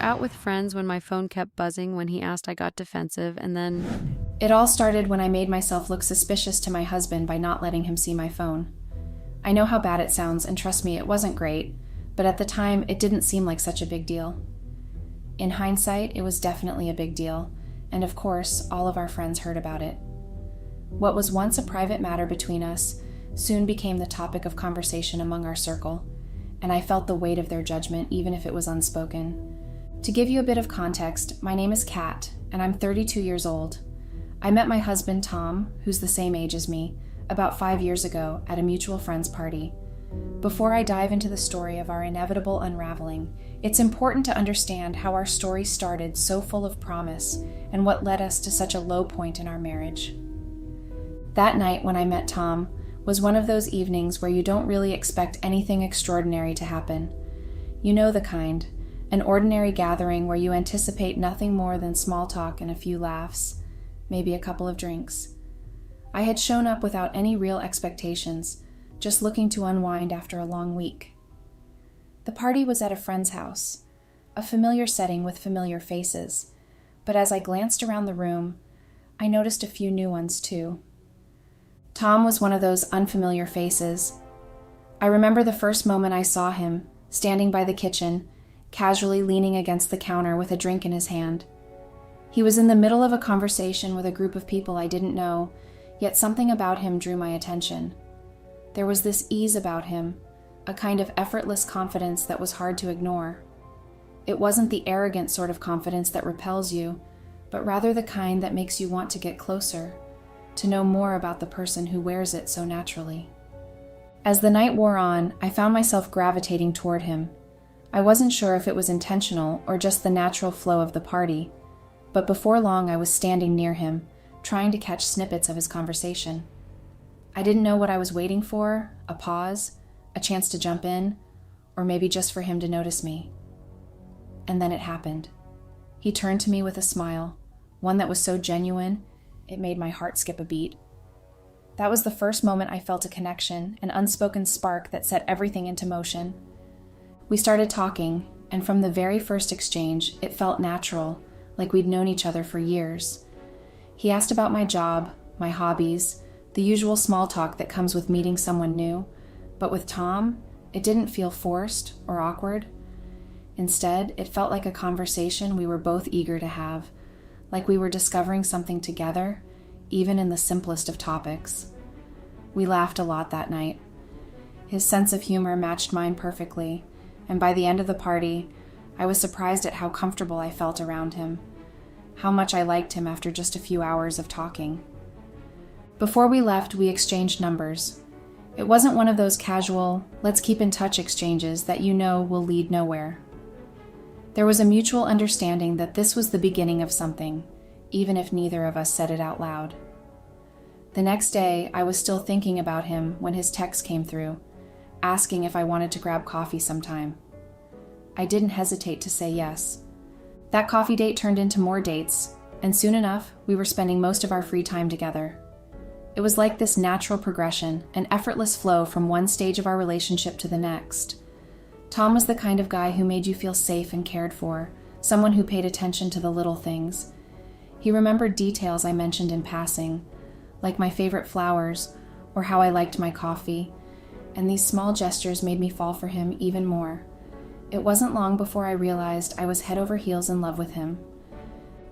out with friends when my phone kept buzzing when he asked. I got defensive, and then It all started when I made myself look suspicious to my husband by not letting him see my phone. I know how bad it sounds, and trust me, it wasn't great, but at the time, it didn't seem like such a big deal. In hindsight, it was definitely a big deal, and of course, all of our friends heard about it. What was once a private matter between us soon became the topic of conversation among our circle, and I felt the weight of their judgment even if it was unspoken. To give you a bit of context, my name is Kat, and I'm 32 years old. I met my husband, Tom, who's the same age as me, about 5 years ago at a mutual friend's party. Before I dive into the story of our inevitable unraveling, it's important to understand how our story started so full of promise and what led us to such a low point in our marriage. That night when I met Tom was one of those evenings where you don't really expect anything extraordinary to happen. You know the kind, an ordinary gathering where you anticipate nothing more than small talk and a few laughs, maybe a couple of drinks. I had shown up without any real expectations, just looking to unwind after a long week. The party was at a friend's house, a familiar setting with familiar faces, but as I glanced around the room, I noticed a few new ones too. Tom was one of those unfamiliar faces. I remember the first moment I saw him, standing by the kitchen, casually leaning against the counter with a drink in his hand. He was in the middle of a conversation with a group of people I didn't know, yet something about him drew my attention. There was this ease about him, a kind of effortless confidence that was hard to ignore. It wasn't the arrogant sort of confidence that repels you, but rather the kind that makes you want to get closer, to know more about the person who wears it so naturally. As the night wore on, I found myself gravitating toward him. I wasn't sure if it was intentional or just the natural flow of the party, but before long I was standing near him, trying to catch snippets of his conversation. I didn't know what I was waiting for, a pause, a chance to jump in, or maybe just for him to notice me. And then it happened. He turned to me with a smile, one that was so genuine, it made my heart skip a beat. That was the first moment I felt a connection, an unspoken spark that set everything into motion. We started talking, and from the very first exchange, it felt natural, like we'd known each other for years. He asked about my job, my hobbies, the usual small talk that comes with meeting someone new, but with Tom, it didn't feel forced or awkward. Instead, it felt like a conversation we were both eager to have, like we were discovering something together, even in the simplest of topics. We laughed a lot that night. His sense of humor matched mine perfectly, and by the end of the party, I was surprised at how comfortable I felt around him, how much I liked him after just a few hours of talking. Before we left, we exchanged numbers. It wasn't one of those casual, let's keep in touch exchanges that you know will lead nowhere. There was a mutual understanding that this was the beginning of something, even if neither of us said it out loud. The next day, I was still thinking about him when his text came through, asking if I wanted to grab coffee sometime. I didn't hesitate to say yes. That coffee date turned into more dates, and soon enough, we were spending most of our free time together. It was like this natural progression, an effortless flow from one stage of our relationship to the next. Tom was the kind of guy who made you feel safe and cared for, someone who paid attention to the little things. He remembered details I mentioned in passing, like my favorite flowers or how I liked my coffee, and these small gestures made me fall for him even more. It wasn't long before I realized I was head over heels in love with him.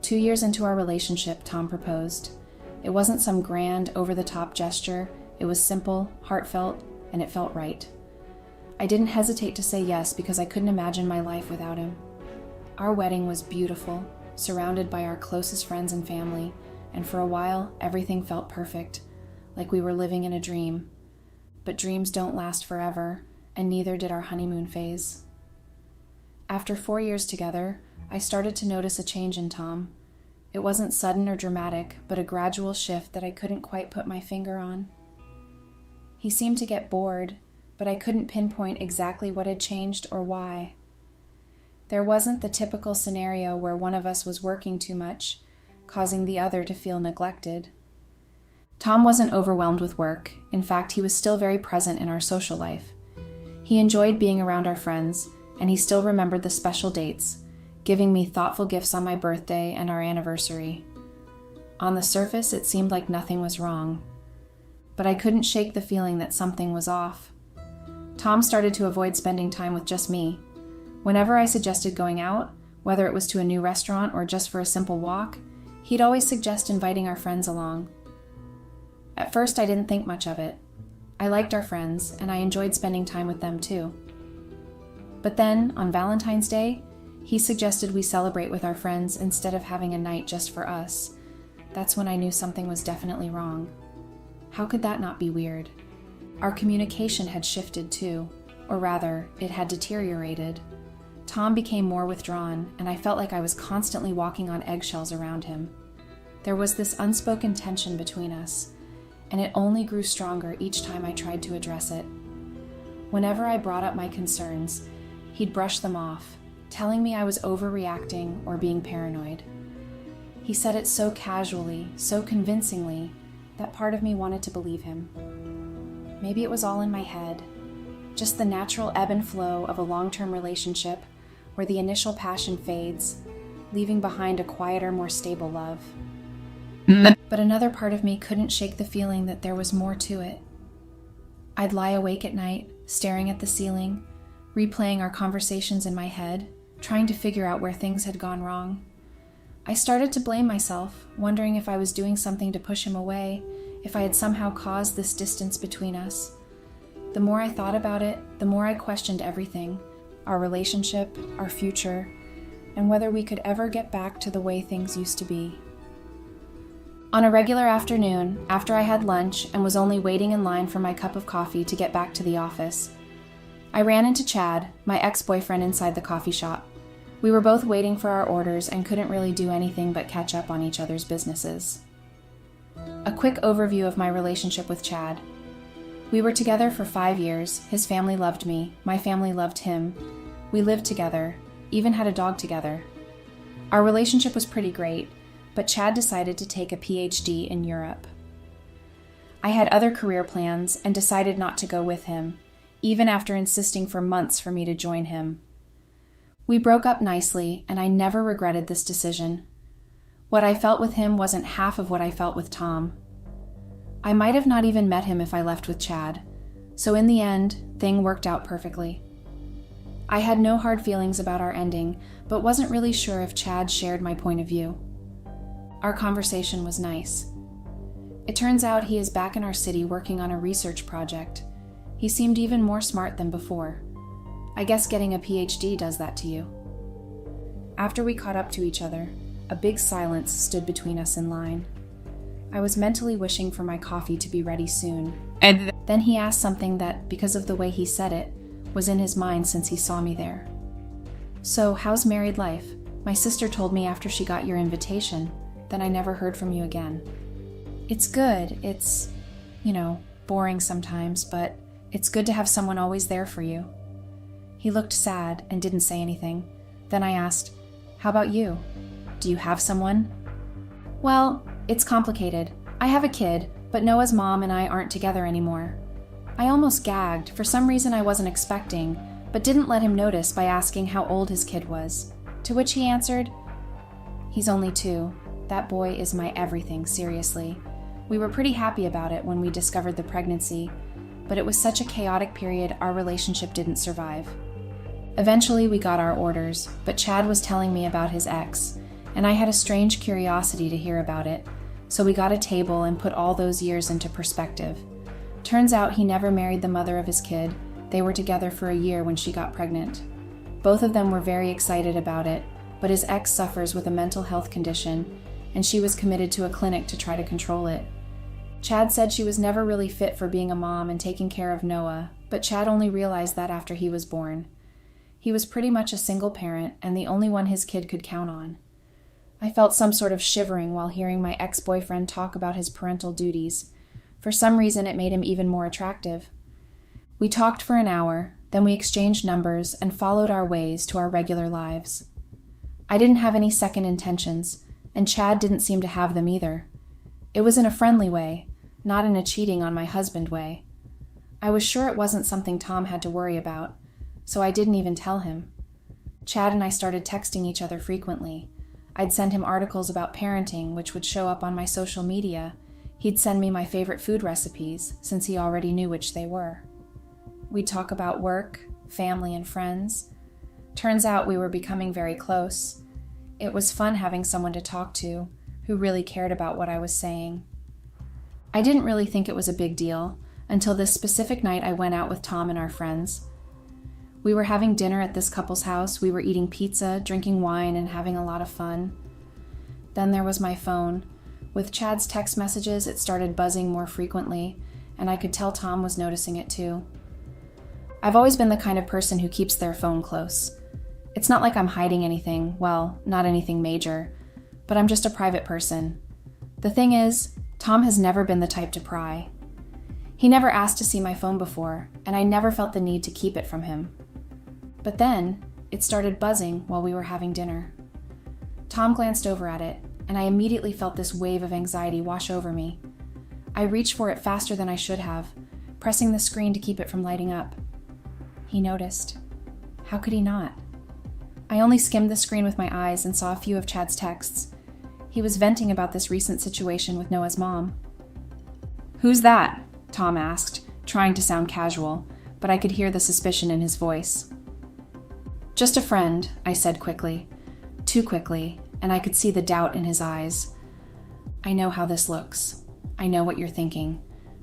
2 years into our relationship, Tom proposed. It wasn't some grand, over-the-top gesture. It was simple, heartfelt, and it felt right. I didn't hesitate to say yes because I couldn't imagine my life without him. Our wedding was beautiful, surrounded by our closest friends and family, and for a while, everything felt perfect, like we were living in a dream. But dreams don't last forever, and neither did our honeymoon phase. After 4 years together, I started to notice a change in Tom. It wasn't sudden or dramatic, but a gradual shift that I couldn't quite put my finger on. He seemed to get bored, but I couldn't pinpoint exactly what had changed or why. There wasn't the typical scenario where one of us was working too much, causing the other to feel neglected. Tom wasn't overwhelmed with work. In fact, he was still very present in our social life. He enjoyed being around our friends, and he still remembered the special dates, giving me thoughtful gifts on my birthday and our anniversary. On the surface, it seemed like nothing was wrong, but I couldn't shake the feeling that something was off. Tom started to avoid spending time with just me. Whenever I suggested going out, whether it was to a new restaurant or just for a simple walk, he'd always suggest inviting our friends along. At first, I didn't think much of it. I liked our friends, and I enjoyed spending time with them too. But then, on Valentine's Day, he suggested we celebrate with our friends instead of having a night just for us. That's when I knew something was definitely wrong. How could that not be weird? Our communication had shifted too, or rather, it had deteriorated. Tom became more withdrawn, and I felt like I was constantly walking on eggshells around him. There was this unspoken tension between us, and it only grew stronger each time I tried to address it. Whenever I brought up my concerns, he'd brush them off, telling me I was overreacting or being paranoid. He said it so casually, so convincingly, that part of me wanted to believe him. Maybe it was all in my head, just the natural ebb and flow of a long-term relationship where the initial passion fades, leaving behind a quieter, more stable love. But another part of me couldn't shake the feeling that there was more to it. I'd lie awake at night, staring at the ceiling, replaying our conversations in my head, trying to figure out where things had gone wrong. I started to blame myself, wondering if I was doing something to push him away, if I had somehow caused this distance between us. The more I thought about it, the more I questioned everything, our relationship, our future, and whether we could ever get back to the way things used to be. On a regular afternoon, after I had lunch and was only waiting in line for my cup of coffee to get back to the office, I ran into Chad, my ex-boyfriend, inside the coffee shop. We were both waiting for our orders and couldn't really do anything but catch up on each other's businesses. A quick overview of my relationship with Chad. We were together for 5 years. His family loved me. My family loved him. We lived together, even had a dog together. Our relationship was pretty great, but Chad decided to take a PhD in Europe. I had other career plans and decided not to go with him, even after insisting for months for me to join him. We broke up nicely, and I never regretted this decision. What I felt with him wasn't half of what I felt with Tom. I might have not even met him if I left with Chad, so in the end, things worked out perfectly. I had no hard feelings about our ending, but wasn't really sure if Chad shared my point of view. Our conversation was nice. It turns out he is back in our city working on a research project. He seemed even more smart than before. I guess getting a PhD does that to you. After we caught up to each other, a big silence stood between us in line. I was mentally wishing for my coffee to be ready soon. And then he asked something that, because of the way he said it, was in his mind since he saw me there. "So, how's married life? My sister told me after she got your invitation, then I never heard from you again." "It's good. It's, boring sometimes, but it's good to have someone always there for you." He looked sad and didn't say anything. Then I asked, "How about you? Do you have someone?" "Well, it's complicated. I have a kid, but Noah's mom and I aren't together anymore." I almost gagged. For some reason I wasn't expecting, but didn't let him notice by asking how old his kid was. To which he answered, "He's only 2. That boy is my everything, seriously. We were pretty happy about it when we discovered the pregnancy, but it was such a chaotic period our relationship didn't survive." Eventually we got our orders, but Chad was telling me about his ex, and I had a strange curiosity to hear about it, so we got a table and put all those years into perspective. Turns out he never married the mother of his kid. They were together for a year when she got pregnant. Both of them were very excited about it, but his ex suffers with a mental health condition, and she was committed to a clinic to try to control it. Chad said she was never really fit for being a mom and taking care of Noah, but Chad only realized that after he was born. He was pretty much a single parent and the only one his kid could count on. I felt some sort of shivering while hearing my ex-boyfriend talk about his parental duties. For some reason, it made him even more attractive. We talked for an hour, then we exchanged numbers and followed our ways to our regular lives. I didn't have any second intentions, and Chad didn't seem to have them either. It was in a friendly way, not in a cheating on my husband way. I was sure it wasn't something Tom had to worry about, so I didn't even tell him. Chad and I started texting each other frequently. I'd send him articles about parenting, which would show up on my social media. He'd send me my favorite food recipes, since he already knew which they were. We'd talk about work, family, and friends. Turns out we were becoming very close. It was fun having someone to talk to who really cared about what I was saying. I didn't really think it was a big deal until this specific night I went out with Tom and our friends. We were having dinner at this couple's house. We were eating pizza, drinking wine, and having a lot of fun. Then there was my phone. With Chad's text messages, it started buzzing more frequently, and I could tell Tom was noticing it too. I've always been the kind of person who keeps their phone close. It's not like I'm hiding anything, well, not anything major, but I'm just a private person. The thing is, Tom has never been the type to pry. He never asked to see my phone before, and I never felt the need to keep it from him. But then, it started buzzing while we were having dinner. Tom glanced over at it, and I immediately felt this wave of anxiety wash over me. I reached for it faster than I should have, pressing the screen to keep it from lighting up. He noticed. How could he not? I only skimmed the screen with my eyes and saw a few of Chad's texts. He was venting about this recent situation with Noah's mom. "Who's that?" Tom asked, trying to sound casual, but I could hear the suspicion in his voice. "Just a friend," I said quickly. Too quickly, and I could see the doubt in his eyes. "I know how this looks. I know what you're thinking,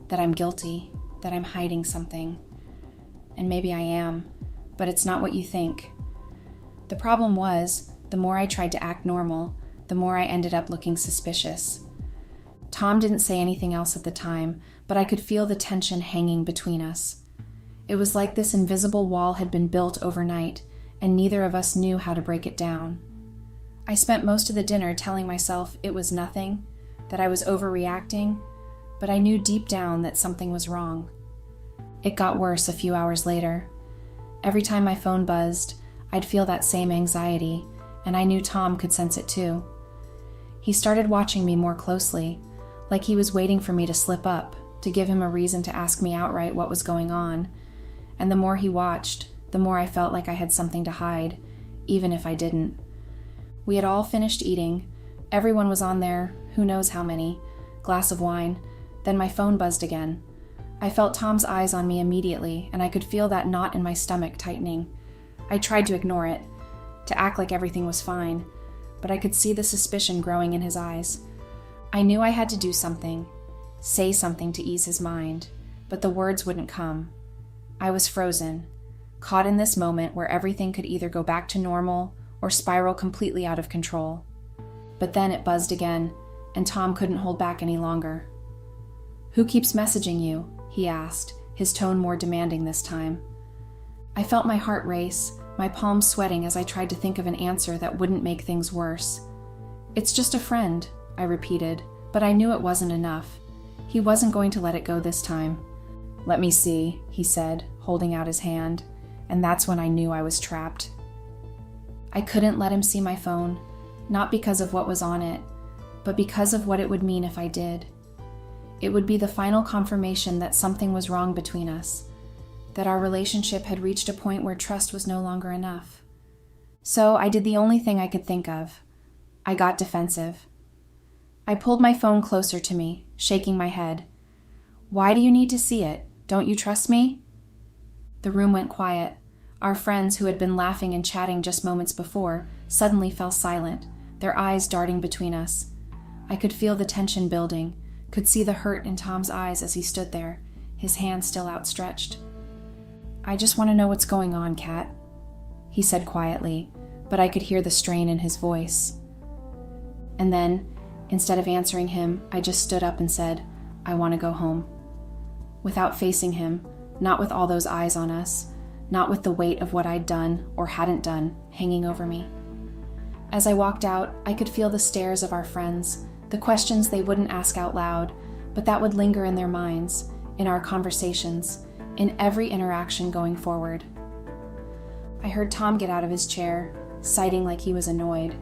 that I'm guilty, that I'm hiding something. And maybe I am, but it's not what you think." The problem was, the more I tried to act normal, the more I ended up looking suspicious. Tom didn't say anything else at the time, but I could feel the tension hanging between us. It was like this invisible wall had been built overnight, and neither of us knew how to break it down. I spent most of the dinner telling myself it was nothing, that I was overreacting, but I knew deep down that something was wrong. It got worse a few hours later. Every time my phone buzzed, I'd feel that same anxiety, and I knew Tom could sense it too. He started watching me more closely, like he was waiting for me to slip up, to give him a reason to ask me outright what was going on. And the more he watched, the more I felt like I had something to hide, even if I didn't. We had all finished eating. Everyone was on their, who knows how many, glass of wine. Then my phone buzzed again. I felt Tom's eyes on me immediately, and I could feel that knot in my stomach tightening. I tried to ignore it, to act like everything was fine, but I could see the suspicion growing in his eyes. I knew I had to do something, say something to ease his mind, but the words wouldn't come. I was frozen, caught in this moment where everything could either go back to normal or spiral completely out of control. But then it buzzed again, and Tom couldn't hold back any longer. "Who keeps messaging you?" he asked, his tone more demanding this time. I felt my heart race, my palms sweating as I tried to think of an answer that wouldn't make things worse. "It's just a friend," I repeated, but I knew it wasn't enough. He wasn't going to let it go this time. "Let me see," he said, holding out his hand, and that's when I knew I was trapped. I couldn't let him see my phone, not because of what was on it, but because of what it would mean if I did. It would be the final confirmation that something was wrong between us, that our relationship had reached a point where trust was no longer enough. So I did the only thing I could think of. I got defensive. I pulled my phone closer to me, shaking my head. "Why do you need to see it? Don't you trust me?" The room went quiet. Our friends, who had been laughing and chatting just moments before, suddenly fell silent, their eyes darting between us. I could feel the tension building, could see the hurt in Tom's eyes as he stood there, his hand still outstretched. "I just want to know what's going on, Kat," he said quietly, but I could hear the strain in his voice. And then, instead of answering him, I just stood up and said, "I want to go home." Without facing him, not with all those eyes on us, not with the weight of what I'd done or hadn't done hanging over me. As I walked out, I could feel the stares of our friends, the questions they wouldn't ask out loud, but that would linger in their minds, in our conversations, in every interaction going forward. I heard Tom get out of his chair, sighing like he was annoyed.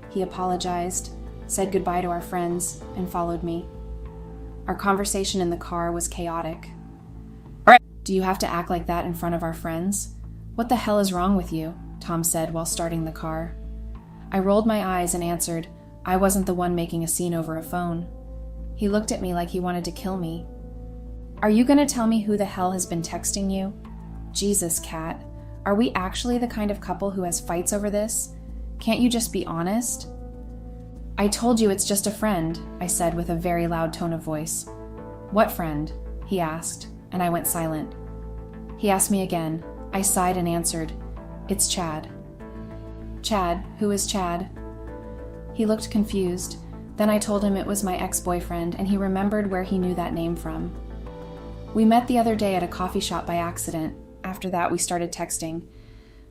He apologized, said goodbye to our friends, and followed me. Our conversation in the car was chaotic. "Do you have to act like that in front of our friends? What the hell is wrong with you?" Tom said while starting the car. I rolled my eyes and answered, I wasn't the one making a scene over a phone. He looked at me like he wanted to kill me. Are you going to tell me who the hell has been texting you? Jesus, Kat. Are we actually the kind of couple who has fights over this? Can't you just be honest? I told you it's just a friend, I said with a very loud tone of voice. What friend? He asked, and I went silent. He asked me again. I sighed and answered, It's Chad. Chad? Who is Chad? He looked confused. Then I told him it was my ex-boyfriend, and he remembered where he knew that name from. We met the other day at a coffee shop by accident. After that, we started texting.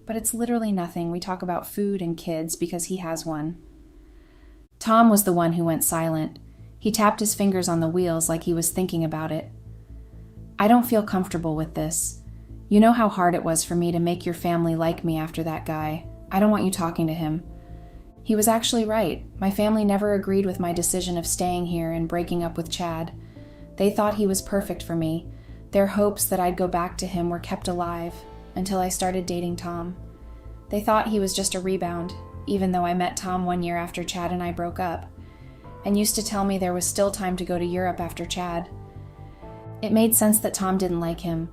But it's literally nothing. We talk about food and kids because he has one. Tom was the one who went silent. He tapped his fingers on the wheels like he was thinking about it. I don't feel comfortable with this. You know how hard it was for me to make your family like me after that guy. I don't want you talking to him. He was actually right. My family never agreed with my decision of staying here and breaking up with Chad. They thought he was perfect for me. Their hopes that I'd go back to him were kept alive until I started dating Tom. They thought he was just a rebound, even though I met Tom 1 year after Chad and I broke up, and used to tell me there was still time to go to Europe after Chad. It made sense that Tom didn't like him,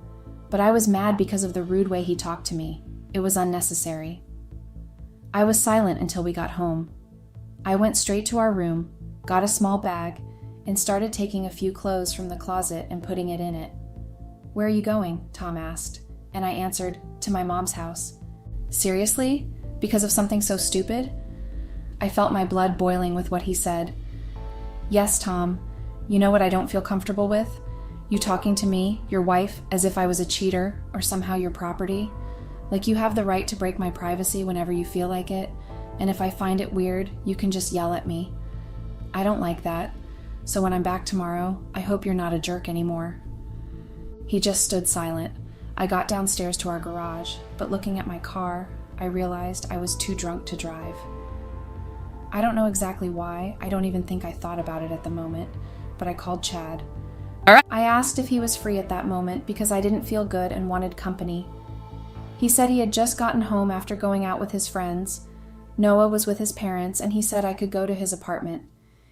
but I was mad because of the rude way he talked to me. It was unnecessary. I was silent until we got home. I went straight to our room, got a small bag, and started taking a few clothes from the closet and putting it in it. Where are you going? Tom asked, and I answered, to my mom's house. Seriously? Because of something so stupid? I felt my blood boiling with what he said. Yes, Tom. You know what I don't feel comfortable with? You talking to me, your wife, as if I was a cheater or somehow your property. Like you have the right to break my privacy whenever you feel like it, and if I find it weird, you can just yell at me. I don't like that, so when I'm back tomorrow, I hope you're not a jerk anymore. He just stood silent. I got downstairs to our garage, but looking at my car, I realized I was too drunk to drive. I don't know exactly why. I don't even think I thought about it at the moment, but I called Chad. All right. I asked if he was free at that moment because I didn't feel good and wanted company. He said he had just gotten home after going out with his friends. Noah was with his parents, and he said I could go to his apartment.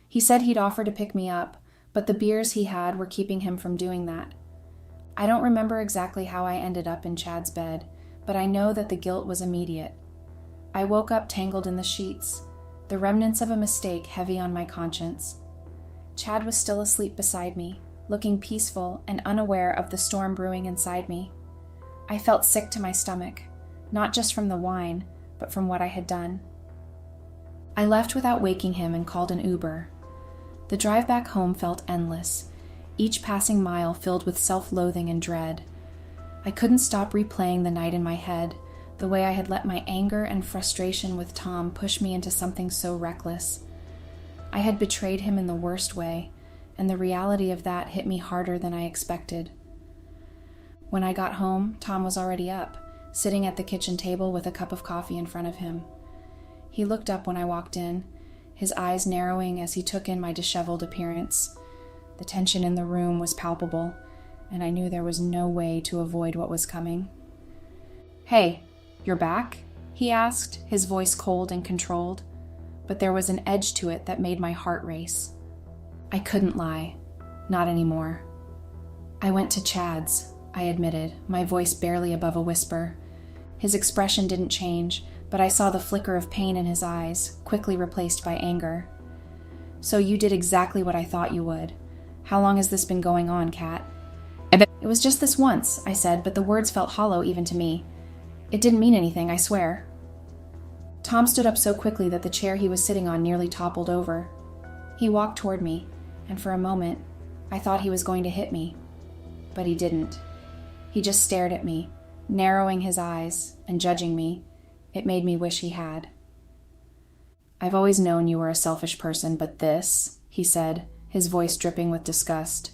He said he'd offer to pick me up, but the beers he had were keeping him from doing that. I don't remember exactly how I ended up in Chad's bed, but I know that the guilt was immediate. I woke up tangled in the sheets, the remnants of a mistake heavy on my conscience. Chad was still asleep beside me, looking peaceful and unaware of the storm brewing inside me. I felt sick to my stomach, not just from the wine, but from what I had done. I left without waking him and called an Uber. The drive back home felt endless, each passing mile filled with self-loathing and dread. I couldn't stop replaying the night in my head, the way I had let my anger and frustration with Tom push me into something so reckless. I had betrayed him in the worst way, and the reality of that hit me harder than I expected. When I got home, Tom was already up, sitting at the kitchen table with a cup of coffee in front of him. He looked up when I walked in, his eyes narrowing as he took in my disheveled appearance. The tension in the room was palpable, and I knew there was no way to avoid what was coming. "Hey, you're back?" he asked, his voice cold and controlled, but there was an edge to it that made my heart race. I couldn't lie. Not anymore. "I went to Chad's," I admitted, my voice barely above a whisper. His expression didn't change, but I saw the flicker of pain in his eyes, quickly replaced by anger. "So you did exactly what I thought you would. How long has this been going on, Kat?" "It was just this once," I said, but the words felt hollow even to me. "It didn't mean anything, I swear." Tom stood up so quickly that the chair he was sitting on nearly toppled over. He walked toward me, and for a moment, I thought he was going to hit me. But he didn't. He just stared at me, narrowing his eyes and judging me. It made me wish he had. "I've always known you were a selfish person, but this," he said, his voice dripping with disgust.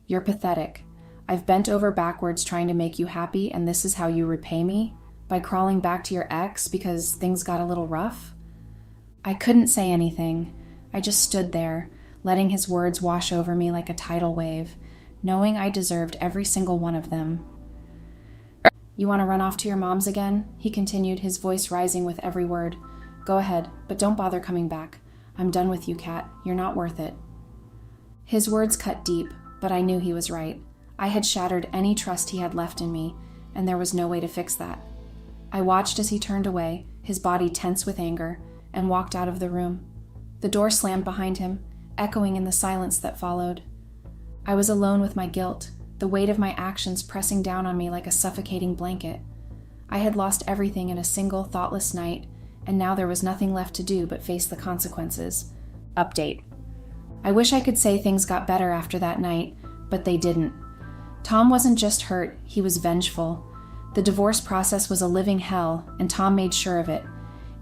"You're pathetic. I've bent over backwards trying to make you happy, and this is how you repay me? By crawling back to your ex because things got a little rough?" I couldn't say anything. I just stood there, letting his words wash over me like a tidal wave, knowing I deserved every single one of them. You want to run off to your mom's again? He continued, his voice rising with every word. Go ahead, but don't bother coming back. I'm done with you, Kat. You're not worth it. His words cut deep, but I knew he was right. I had shattered any trust he had left in me, and there was no way to fix that. I watched as he turned away, his body tense with anger, and walked out of the room. The door slammed behind him, echoing in the silence that followed. I was alone with my guilt, the weight of my actions pressing down on me like a suffocating blanket. I had lost everything in a single thoughtless night, and now there was nothing left to do but face the consequences. Update. I wish I could say things got better after that night, but they didn't. Tom wasn't just hurt, he was vengeful. The divorce process was a living hell, and Tom made sure of it.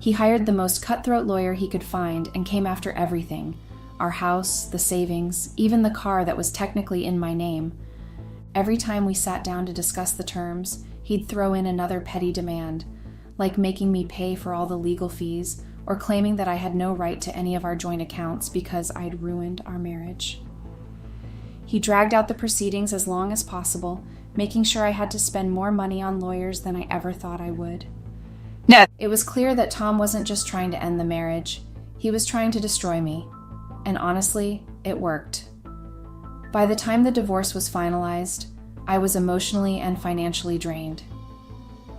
He hired the most cutthroat lawyer he could find and came after everything. Our house, the savings, even the car that was technically in my name. Every time we sat down to discuss the terms, he'd throw in another petty demand, like making me pay for all the legal fees or claiming that I had no right to any of our joint accounts because I'd ruined our marriage. He dragged out the proceedings as long as possible, making sure I had to spend more money on lawyers than I ever thought I would. No. It was clear that Tom wasn't just trying to end the marriage, he was trying to destroy me. And honestly, it worked. By the time the divorce was finalized, I was emotionally and financially drained.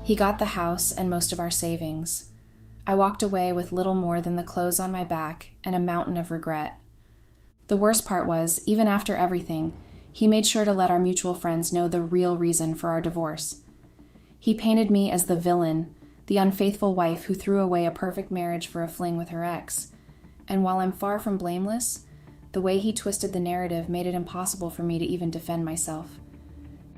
He got the house and most of our savings. I walked away with little more than the clothes on my back and a mountain of regret. The worst part was, even after everything, he made sure to let our mutual friends know the real reason for our divorce. He painted me as the villain, the unfaithful wife who threw away a perfect marriage for a fling with her ex. And while I'm far from blameless, the way he twisted the narrative made it impossible for me to even defend myself.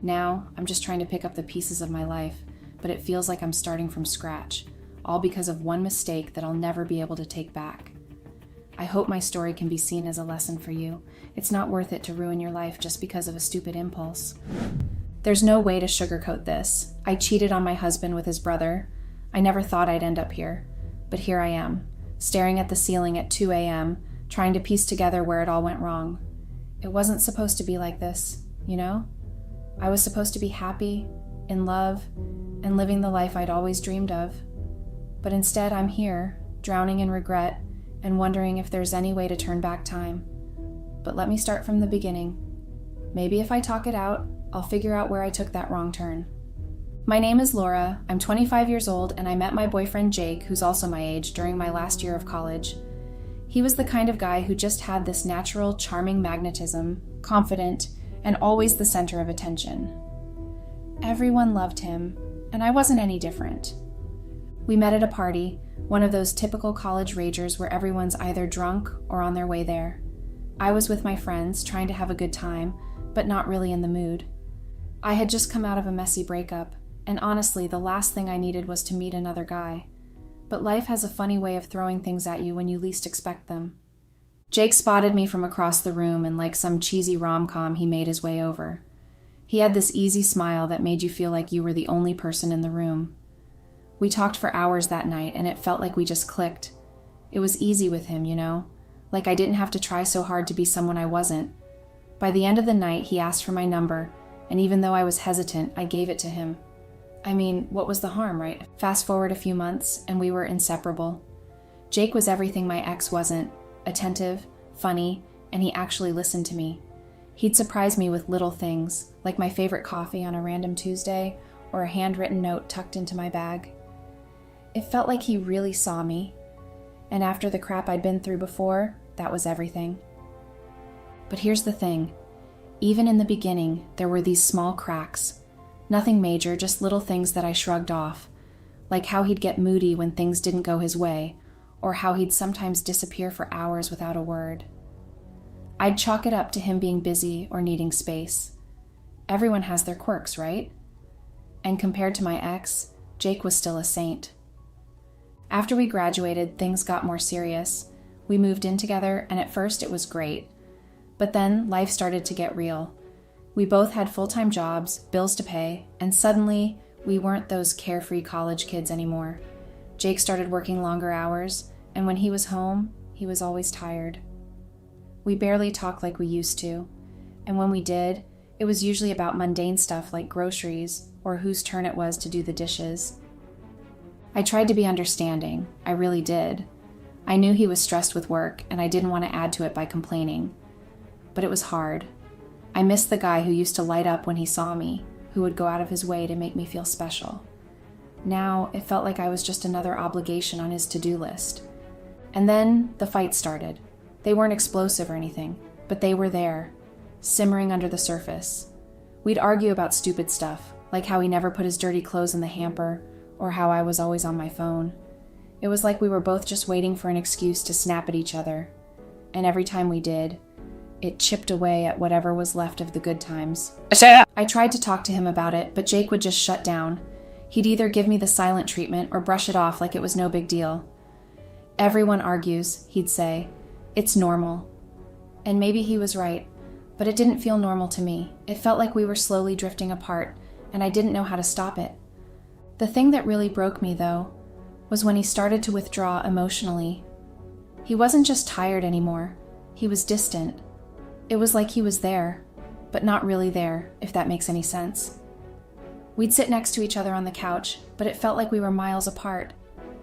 Now, I'm just trying to pick up the pieces of my life, but it feels like I'm starting from scratch, all because of one mistake that I'll never be able to take back. I hope my story can be seen as a lesson for you. It's not worth it to ruin your life just because of a stupid impulse. There's no way to sugarcoat this. I cheated on my husband with his brother. I never thought I'd end up here, but here I am, staring at the ceiling at 2 a.m., trying to piece together where it all went wrong. It wasn't supposed to be like this, you know? I was supposed to be happy, in love, and living the life I'd always dreamed of. But instead, I'm here, drowning in regret, and wondering if there's any way to turn back time. But let me start from the beginning. Maybe if I talk it out, I'll figure out where I took that wrong turn. My name is Laura, I'm 25 years old, and I met my boyfriend Jake, who's also my age, during my last year of college. He was the kind of guy who just had this natural, charming magnetism, confident, and always the center of attention. Everyone loved him, and I wasn't any different. We met at a party, one of those typical college ragers where everyone's either drunk or on their way there. I was with my friends, trying to have a good time, but not really in the mood. I had just come out of a messy breakup, and honestly, the last thing I needed was to meet another guy. But life has a funny way of throwing things at you when you least expect them. Jake spotted me from across the room, and like some cheesy rom-com, he made his way over. He had this easy smile that made you feel like you were the only person in the room. We talked for hours that night, and it felt like we just clicked. It was easy with him, you know? Like I didn't have to try so hard to be someone I wasn't. By the end of the night, he asked for my number, and even though I was hesitant, I gave it to him. I mean, what was the harm, right? Fast forward a few months, and we were inseparable. Jake was everything my ex wasn't. Attentive, funny, and he actually listened to me. He'd surprise me with little things, like my favorite coffee on a random Tuesday, or a handwritten note tucked into my bag. It felt like he really saw me, and after the crap I'd been through before, that was everything. But here's the thing. Even in the beginning, there were these small cracks. Nothing major, just little things that I shrugged off, like how he'd get moody when things didn't go his way, or how he'd sometimes disappear for hours without a word. I'd chalk it up to him being busy or needing space. Everyone has their quirks, right? And compared to my ex, Jake was still a saint. After we graduated, things got more serious. We moved in together, and at first it was great. But then life started to get real. We both had full-time jobs, bills to pay, and suddenly we weren't those carefree college kids anymore. Jake started working longer hours, and when he was home, he was always tired. We barely talked like we used to, and when we did, It was usually about mundane stuff like groceries or whose turn it was to do the dishes. I tried to be understanding, I really did. I knew he was stressed with work, and I didn't want to add to it by complaining. But it was hard. I missed the guy who used to light up when he saw me, who would go out of his way to make me feel special. Now, it felt like I was just another obligation on his to-do list. And then the fight started. They weren't explosive or anything, but they were there, simmering under the surface. We'd argue about stupid stuff, like how he never put his dirty clothes in the hamper, or how I was always on my phone. It was like we were both just waiting for an excuse to snap at each other. And every time we did, it chipped away at whatever was left of the good times. I tried to talk to him about it, but Jake would just shut down. He'd either give me the silent treatment or brush it off like it was no big deal. "Everyone argues," he'd say. "It's normal." And maybe he was right, but it didn't feel normal to me. It felt like we were slowly drifting apart, and I didn't know how to stop it. The thing that really broke me, though, was when he started to withdraw emotionally. He wasn't just tired anymore. He was distant. It was like he was there, but not really there, if that makes any sense. We'd sit next to each other on the couch, but it felt like we were miles apart.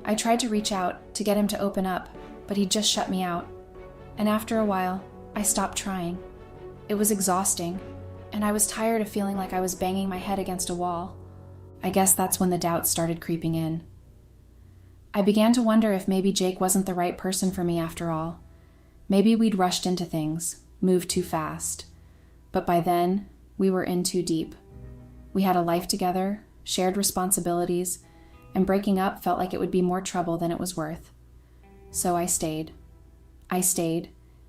I tried to reach out, to get him to open up, but he just shut me out. And after a while, I stopped trying. It was exhausting, and I was tired of feeling like I was banging my head against a wall. I guess that's when the doubts started creeping in. I began to wonder if maybe Jake wasn't the right person for me after all. Maybe we'd rushed into things, moved too fast. But by then, we were in too deep. We had a life together, shared responsibilities, and breaking up felt like it would be more trouble than it was worth. So I stayed.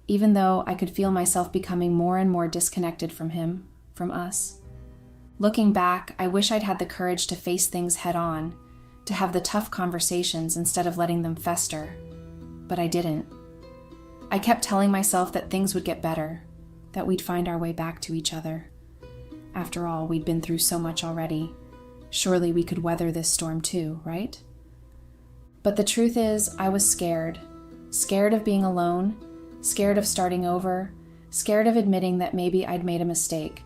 Even though I could feel myself becoming more and more disconnected from him, from us. Looking back, I wish I'd had the courage to face things head on, to have the tough conversations instead of letting them fester. But I didn't. I kept telling myself that things would get better, that we'd find our way back to each other. After all, we'd been through so much already. Surely we could weather this storm too, right? But the truth is, I was scared. Scared of being alone, scared of starting over, scared of admitting that maybe I'd made a mistake.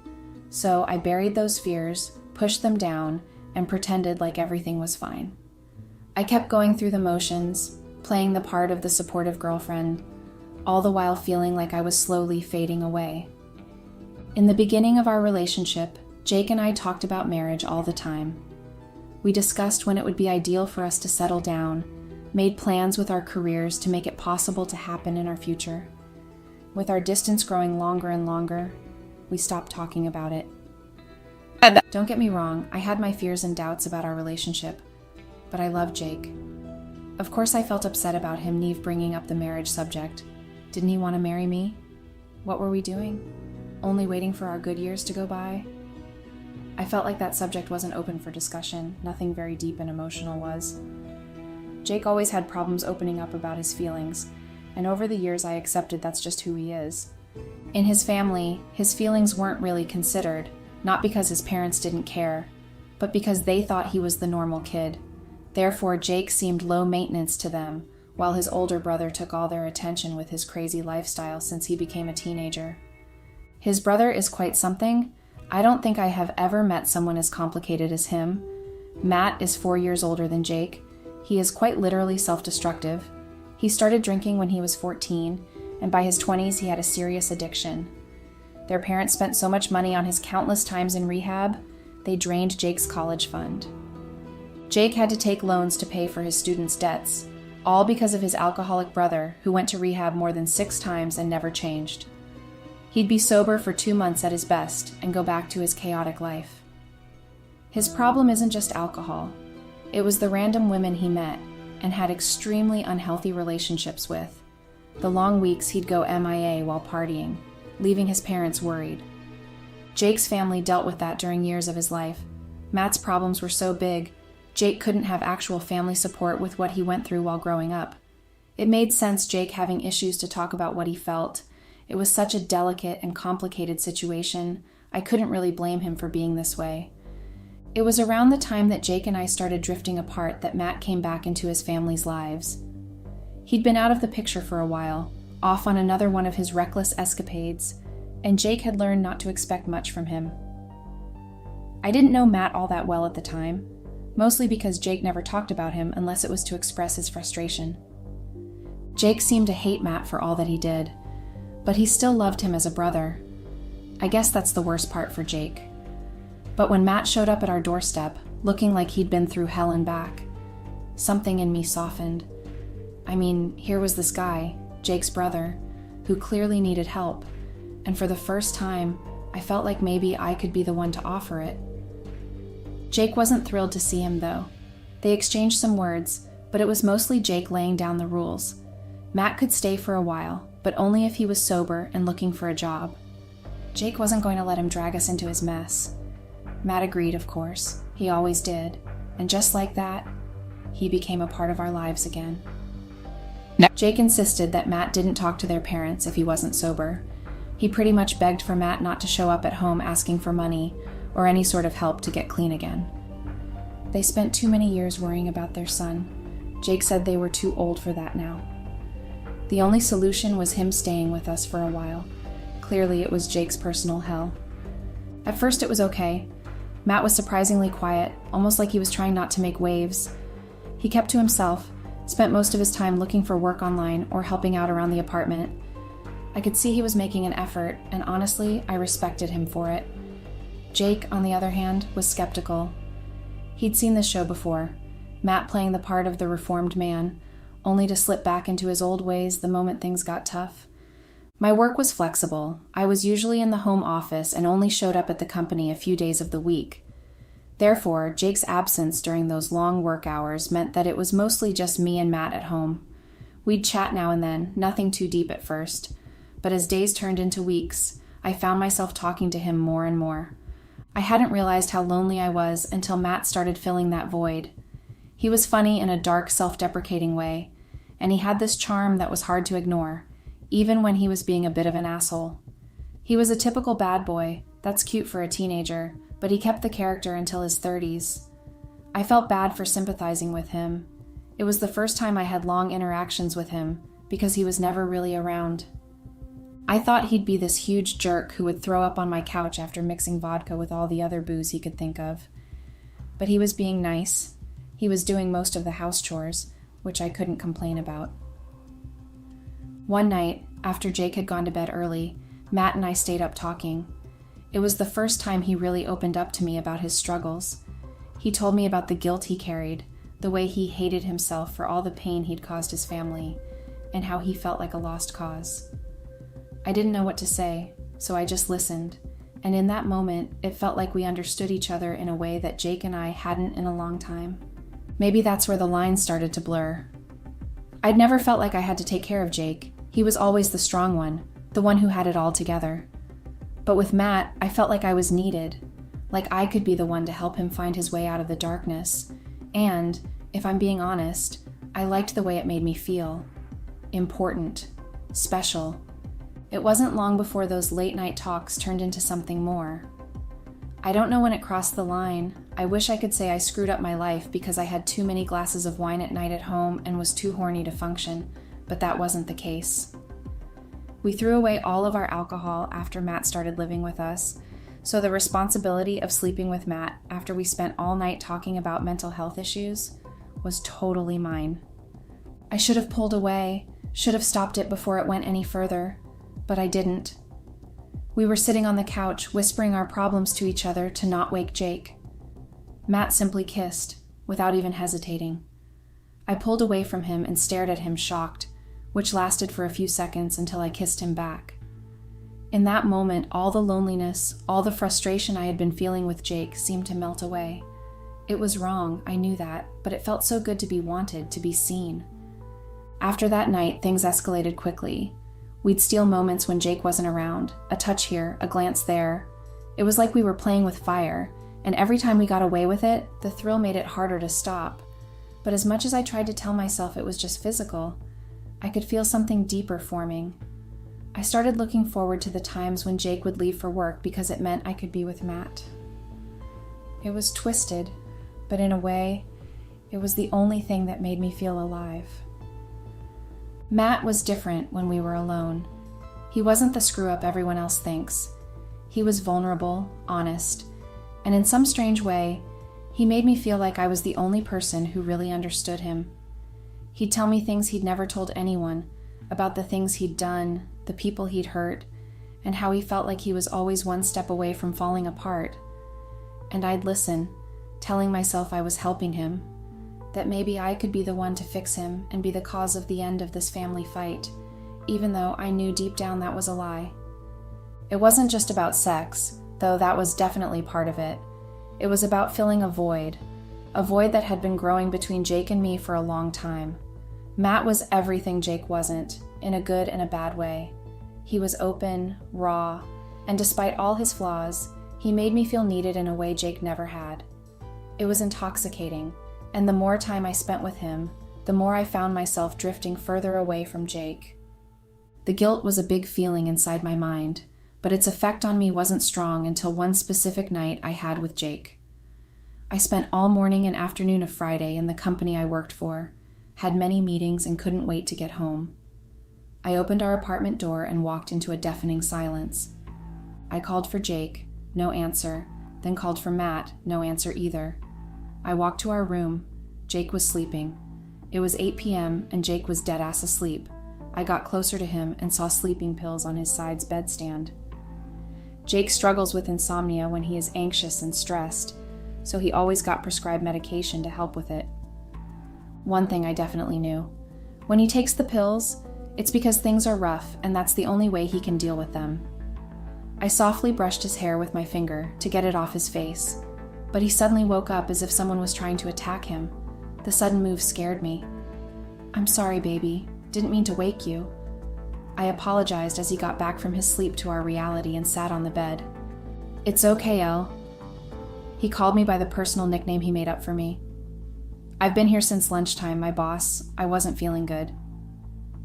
So I buried those fears, pushed them down, and pretended like everything was fine. I kept going through the motions, playing the part of the supportive girlfriend, all the while feeling like I was slowly fading away. In the beginning of our relationship, Jake and I talked about marriage all the time. We discussed when it would be ideal for us to settle down, made plans with our careers to make it possible to happen in our future. With our distance growing longer and longer, we stopped talking about it. Don't get me wrong, I had my fears and doubts about our relationship, but I loved Jake. Of course I felt upset about him bringing up the marriage subject. Didn't he want to marry me? What were we doing? Only waiting for our good years to go by? I felt like that subject wasn't open for discussion. Nothing very deep and emotional was. Jake always had problems opening up about his feelings, and over the years I accepted that's just who he is. In his family, his feelings weren't really considered, not because his parents didn't care, but because they thought he was the normal kid. Therefore, Jake seemed low maintenance to them, while his older brother took all their attention with his crazy lifestyle since he became a teenager. His brother is quite something. I don't think I have ever met someone as complicated as him. Matt is 4 years older than Jake. He is quite literally self-destructive. He started drinking when he was 14, and by his 20s he had a serious addiction. Their parents spent so much money on his countless times in rehab, they drained Jake's college fund. Jake had to take loans to pay for his students' debts, all because of his alcoholic brother, who went to rehab more than 6 times and never changed. He'd be sober for 2 months at his best and go back to his chaotic life. His problem isn't just alcohol. It was the random women he met and had extremely unhealthy relationships with. The long weeks he'd go MIA while partying, leaving his parents worried. Jake's family dealt with that during years of his life. Matt's problems were so big, Jake couldn't have actual family support with what he went through while growing up. It made sense Jake having issues to talk about what he felt. It was such a delicate and complicated situation, I couldn't really blame him for being this way. It was around the time that Jake and I started drifting apart that Matt came back into his family's lives. He'd been out of the picture for a while, off on another one of his reckless escapades, and Jake had learned not to expect much from him. I didn't know Matt all that well at the time, mostly because Jake never talked about him unless it was to express his frustration. Jake seemed to hate Matt for all that he did, but he still loved him as a brother. I guess that's the worst part for Jake. But when Matt showed up at our doorstep, looking like he'd been through hell and back, something in me softened. I mean, here was this guy, Jake's brother, who clearly needed help, and for the first time, I felt like maybe I could be the one to offer it. Jake wasn't thrilled to see him, though. They exchanged some words, but it was mostly Jake laying down the rules. Matt could stay for a while, but only if he was sober and looking for a job. Jake wasn't going to let him drag us into his mess. Matt agreed, of course. He always did. And just like that, he became a part of our lives again. Jake insisted that Matt didn't talk to their parents if he wasn't sober. He pretty much begged for Matt not to show up at home asking for money or any sort of help to get clean again. They spent too many years worrying about their son. Jake said they were too old for that now. The only solution was him staying with us for a while. Clearly, it was Jake's personal hell. At first, it was okay. Matt was surprisingly quiet, almost like he was trying not to make waves. He kept to himself, spent most of his time looking for work online or helping out around the apartment. I could see he was making an effort, and honestly, I respected him for it. Jake, on the other hand, was skeptical. He'd seen this show before, Matt playing the part of the reformed man, only to slip back into his old ways the moment things got tough. My work was flexible. I was usually in the home office and only showed up at the company a few days of the week. Therefore, Jake's absence during those long work hours meant that it was mostly just me and Matt at home. We'd chat now and then, nothing too deep at first. But as days turned into weeks, I found myself talking to him more and more. I hadn't realized how lonely I was until Matt started filling that void. He was funny in a dark, self-deprecating way, and he had this charm that was hard to ignore, even when he was being a bit of an asshole. He was a typical bad boy. That's cute for a teenager, but he kept the character until his 30s. I felt bad for sympathizing with him. It was the first time I had long interactions with him, because he was never really around. I thought he'd be this huge jerk who would throw up on my couch after mixing vodka with all the other booze he could think of. But he was being nice. He was doing most of the house chores, which I couldn't complain about. One night, after Jake had gone to bed early, Matt and I stayed up talking. It was the first time he really opened up to me about his struggles. He told me about the guilt he carried, the way he hated himself for all the pain he'd caused his family, and how he felt like a lost cause. I didn't know what to say, so I just listened, and in that moment, it felt like we understood each other in a way that Jake and I hadn't in a long time. Maybe that's where the lines started to blur. I'd never felt like I had to take care of Jake. He was always the strong one, the one who had it all together. But with Matt, I felt like I was needed, like I could be the one to help him find his way out of the darkness. And, if I'm being honest, I liked the way it made me feel. Important. Special. It wasn't long before those late-night talks turned into something more. I don't know when it crossed the line. I wish I could say I screwed up my life because I had too many glasses of wine at night at home and was too horny to function, but that wasn't the case. We threw away all of our alcohol after Matt started living with us, so the responsibility of sleeping with Matt after we spent all night talking about mental health issues was totally mine. I should have pulled away, should have stopped it before it went any further. But I didn't. We were sitting on the couch, whispering our problems to each other to not wake Jake. Matt simply kissed, without even hesitating. I pulled away from him and stared at him shocked, which lasted for a few seconds until I kissed him back. In that moment, all the loneliness, all the frustration I had been feeling with Jake seemed to melt away. It was wrong, I knew that, but it felt so good to be wanted, to be seen. After that night, things escalated quickly. We'd steal moments when Jake wasn't around, a touch here, a glance there. It was like we were playing with fire, and every time we got away with it, the thrill made it harder to stop. But as much as I tried to tell myself it was just physical, I could feel something deeper forming. I started looking forward to the times when Jake would leave for work because it meant I could be with Matt. It was twisted, but in a way, it was the only thing that made me feel alive. Matt was different when we were alone. He wasn't the screw-up everyone else thinks. He was vulnerable, honest, and in some strange way, he made me feel like I was the only person who really understood him. He'd tell me things he'd never told anyone, about the things he'd done, the people he'd hurt, and how he felt like he was always one step away from falling apart. And I'd listen, telling myself I was helping him, that maybe I could be the one to fix him and be the cause of the end of this family fight, even though I knew deep down that was a lie. It wasn't just about sex, though that was definitely part of it. It was about filling a void that had been growing between Jake and me for a long time. Matt was everything Jake wasn't, in a good and a bad way. He was open, raw, and despite all his flaws, he made me feel needed in a way Jake never had. It was intoxicating, and the more time I spent with him, the more I found myself drifting further away from Jake. The guilt was a big feeling inside my mind, but its effect on me wasn't strong until one specific night I had with Jake. I spent all morning and afternoon of Friday in the company I worked for, had many meetings and couldn't wait to get home. I opened our apartment door and walked into a deafening silence. I called for Jake, no answer, then called for Matt, no answer either. I walked to our room. Jake was sleeping. It was 8 p.m. and Jake was dead-ass asleep. I got closer to him and saw sleeping pills on his side's bedstand. Jake struggles with insomnia when he is anxious and stressed, so he always got prescribed medication to help with it. One thing I definitely knew. When he takes the pills, it's because things are rough and that's the only way he can deal with them. I softly brushed his hair with my finger to get it off his face, but he suddenly woke up as if someone was trying to attack him. The sudden move scared me. "I'm sorry, baby. Didn't mean to wake you." I apologized as he got back from his sleep to our reality and sat on the bed. "It's okay, Elle." He called me by the personal nickname he made up for me. "I've been here since lunchtime, my boss. I wasn't feeling good."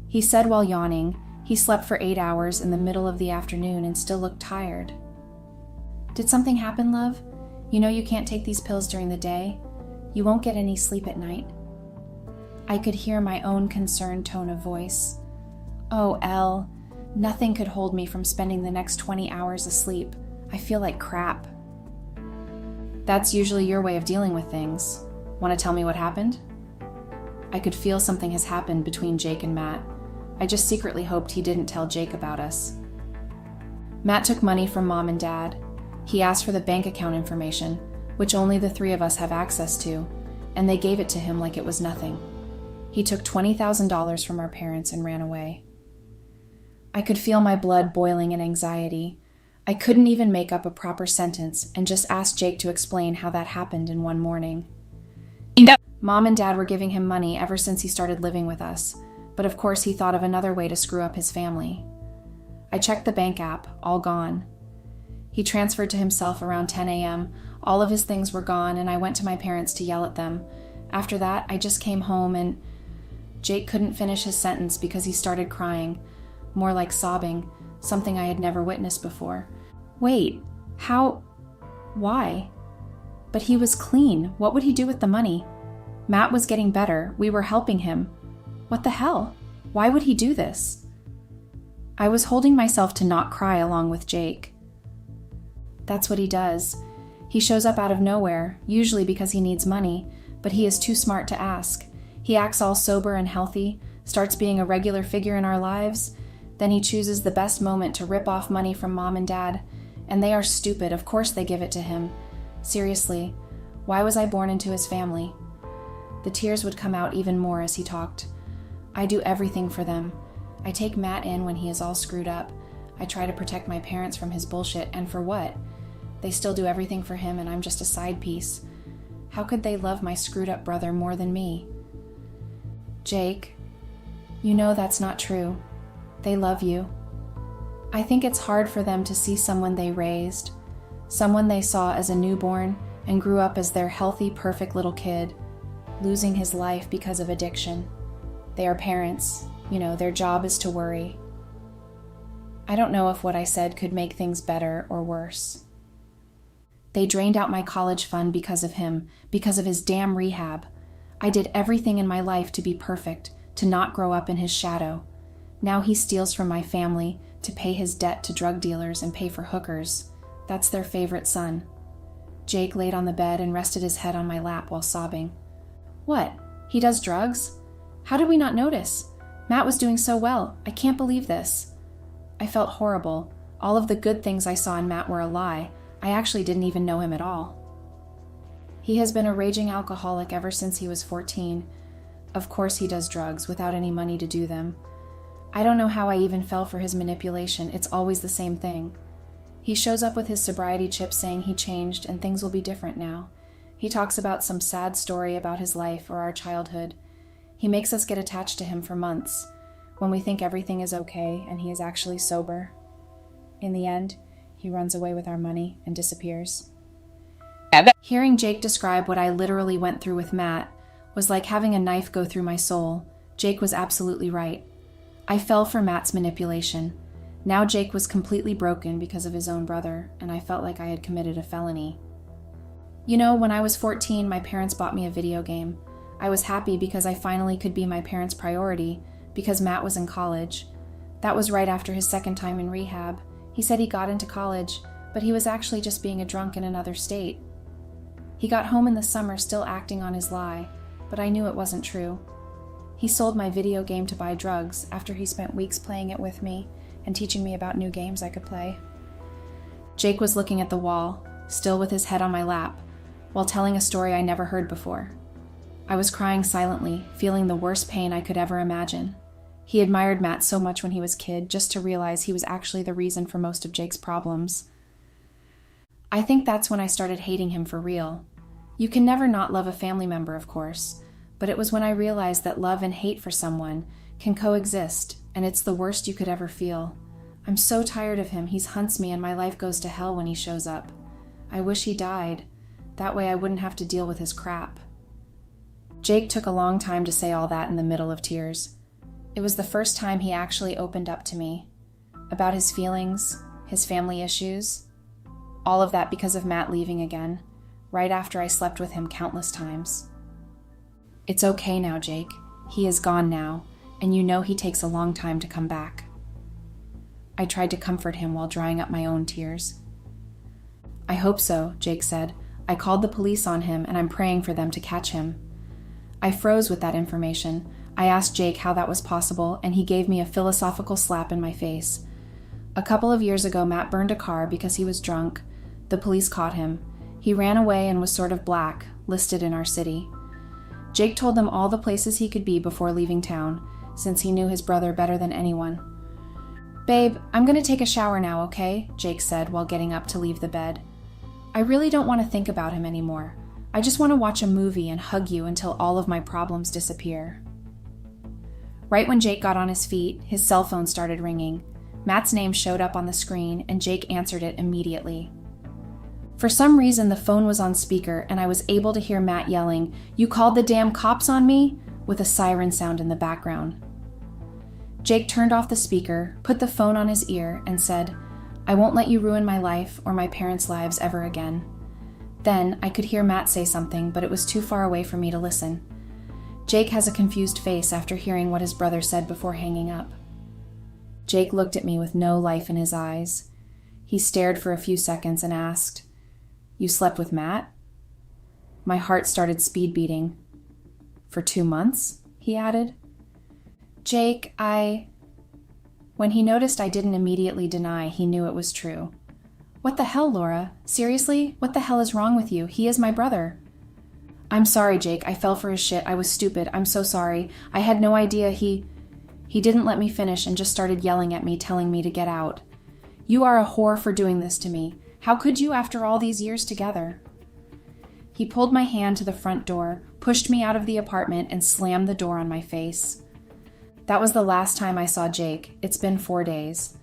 He said while yawning. He slept for 8 hours in the middle of the afternoon and still looked tired. "Did something happen, love? You know you can't take these pills during the day. You won't get any sleep at night." I could hear my own concerned tone of voice. "Oh, Elle, nothing could hold me from spending the next 20 hours asleep. I feel like crap." "That's usually your way of dealing with things. Want to tell me what happened?" I could feel something has happened between Jake and Matt. I just secretly hoped he didn't tell Jake about us. Matt took money from Mom and Dad. He asked for the bank account information, which only the three of us have access to, and they gave it to him like it was nothing. He took $20,000 from our parents and ran away. I could feel my blood boiling in anxiety. I couldn't even make up a proper sentence and just asked Jake to explain how that happened in one morning. Mom and Dad were giving him money ever since he started living with us, but of course he thought of another way to screw up his family. I checked the bank app, all gone. He transferred to himself around 10 a.m. All of his things were gone, and I went to my parents to yell at them. After that, I just came home and Jake couldn't finish his sentence because he started crying, more like sobbing, something I had never witnessed before. Wait, how? Why? But he was clean. What would he do with the money? Matt was getting better. We were helping him. What the hell? Why would he do this? I was holding myself to not cry along with Jake. That's what he does. He shows up out of nowhere, usually because he needs money, but he is too smart to ask. He acts all sober and healthy, starts being a regular figure in our lives, then he chooses the best moment to rip off money from Mom and Dad, and they are stupid. Of course they give it to him. Seriously, why was I born into his family? The tears would come out even more as he talked. I do everything for them. I take Matt in when he is all screwed up. I try to protect my parents from his bullshit, and for what? They still do everything for him and I'm just a side piece. How could they love my screwed up brother more than me? Jake, you know that's not true. They love you. I think it's hard for them to see someone they raised, someone they saw as a newborn and grew up as their healthy, perfect little kid, losing his life because of addiction. They are parents. Their job is to worry. I don't know if what I said could make things better or worse. They drained out my college fund because of him, because of his damn rehab. I did everything in my life to be perfect, to not grow up in his shadow. Now he steals from my family, to pay his debt to drug dealers and pay for hookers. That's their favorite son. Jake laid on the bed and rested his head on my lap while sobbing. What? He does drugs? How did we not notice? Matt was doing so well. I can't believe this. I felt horrible. All of the good things I saw in Matt were a lie. I actually didn't even know him at all. He has been a raging alcoholic ever since he was 14. Of course he does drugs without any money to do them. I don't know how I even fell for his manipulation. It's always the same thing. He shows up with his sobriety chip saying he changed and things will be different now. He talks about some sad story about his life or our childhood. He makes us get attached to him for months, when we think everything is okay and he is actually sober. In the end, he runs away with our money and disappears. Hearing Jake describe what I literally went through with Matt was like having a knife go through my soul. Jake was absolutely right. I fell for Matt's manipulation. Now Jake was completely broken because of his own brother, and I felt like I had committed a felony. You know, when I was 14, my parents bought me a video game. I was happy because I finally could be my parents' priority, because Matt was in college. That was right after his second time in rehab. He said he got into college, but he was actually just being a drunk in another state. He got home in the summer still acting on his lie, but I knew it wasn't true. He sold my video game to buy drugs after he spent weeks playing it with me and teaching me about new games I could play. Jake was looking at the wall, still with his head on my lap, while telling a story I never heard before. I was crying silently, feeling the worst pain I could ever imagine. He admired Matt so much when he was a kid, just to realize he was actually the reason for most of Jake's problems. I think that's when I started hating him for real. You can never not love a family member, of course, but it was when I realized that love and hate for someone can coexist, and it's the worst you could ever feel. I'm so tired of him. He hunts me and my life goes to hell when he shows up. I wish he died. That way I wouldn't have to deal with his crap. Jake took a long time to say all that in the middle of tears. It was the first time he actually opened up to me. About his feelings, his family issues. All of that because of Matt leaving again, right after I slept with him countless times. It's okay now, Jake. He is gone now, and you know he takes a long time to come back. I tried to comfort him while drying up my own tears. I hope so, Jake said. I called the police on him, and I'm praying for them to catch him. I froze with that information. I asked Jake how that was possible, and he gave me a philosophical slap in my face. A couple of years ago, Matt burned a car because he was drunk. The police caught him. He ran away and was sort of black, listed in our city. Jake told them all the places he could be before leaving town, since he knew his brother better than anyone. "Babe, I'm going to take a shower now, okay?" Jake said while getting up to leave the bed. "I really don't want to think about him anymore. I just want to watch a movie and hug you until all of my problems disappear." Right when Jake got on his feet, his cell phone started ringing. Matt's name showed up on the screen, and Jake answered it immediately. For some reason, the phone was on speaker, and I was able to hear Matt yelling, "You called the damn cops on me?" with a siren sound in the background. Jake turned off the speaker, put the phone on his ear, and said, "I won't let you ruin my life or my parents' lives ever again." Then I could hear Matt say something, but it was too far away for me to listen. Jake has a confused face after hearing what his brother said before hanging up. Jake looked at me with no life in his eyes. He stared for a few seconds and asked, "You slept with Matt?" My heart started speed beating. "For 2 months?" he added. "Jake, When he noticed I didn't immediately deny, he knew it was true. "What the hell, Laura? Seriously? What the hell is wrong with you? He is my brother." "I'm sorry, Jake. I fell for his shit. I was stupid. I'm so sorry. I had no idea he didn't let me finish and just started yelling at me, telling me to get out. You are a whore for doing this to me. How could you after all these years together?" He pulled my hand to the front door, pushed me out of the apartment, and slammed the door on my face. That was the last time I saw Jake. It's been 4 days.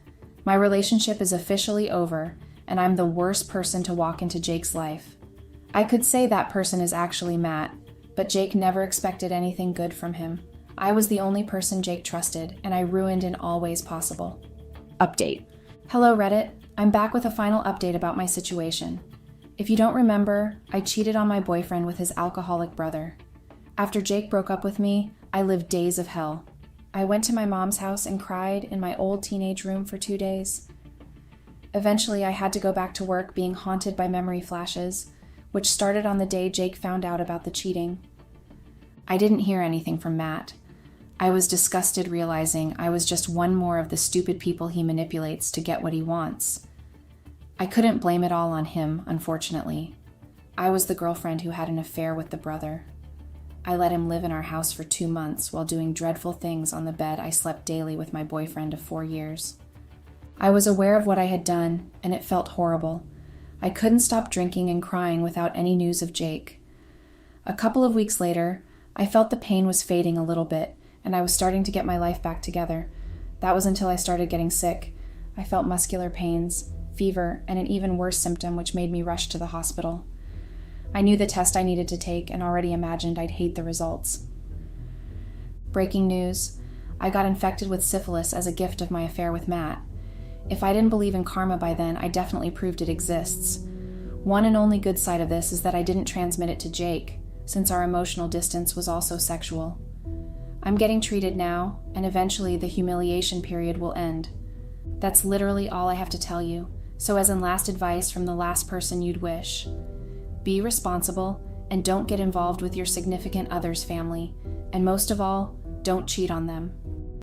My relationship is officially over, and I'm the worst person to walk into Jake's life. I could say that person is actually Matt, but Jake never expected anything good from him. I was the only person Jake trusted, and I ruined in all ways possible. Update. Hello, Reddit. I'm back with a final update about my situation. If you don't remember, I cheated on my boyfriend with his alcoholic brother. After Jake broke up with me, I lived days of hell. I went to my mom's house and cried in my old teenage room for 2 days. Eventually, I had to go back to work being haunted by memory flashes, which started on the day Jake found out about the cheating. I didn't hear anything from Matt. I was disgusted realizing I was just one more of the stupid people he manipulates to get what he wants. I couldn't blame it all on him, unfortunately. I was the girlfriend who had an affair with the brother. I let him live in our house for 2 months while doing dreadful things on the bed I slept daily with my boyfriend of 4 years. I was aware of what I had done, and it felt horrible. I couldn't stop drinking and crying without any news of Jake. A couple of weeks later, I felt the pain was fading a little bit, and I was starting to get my life back together. That was until I started getting sick. I felt muscular pains, fever, and an even worse symptom which made me rush to the hospital. I knew the test I needed to take and already imagined I'd hate the results. Breaking news: I got infected with syphilis as a gift of my affair with Matt. If I didn't believe in karma by then, I definitely proved it exists. One and only good side of this is that I didn't transmit it to Jake, since our emotional distance was also sexual. I'm getting treated now, and eventually the humiliation period will end. That's literally all I have to tell you, so as in last advice from the last person you'd wish: be responsible and don't get involved with your significant other's family, and most of all, don't cheat on them.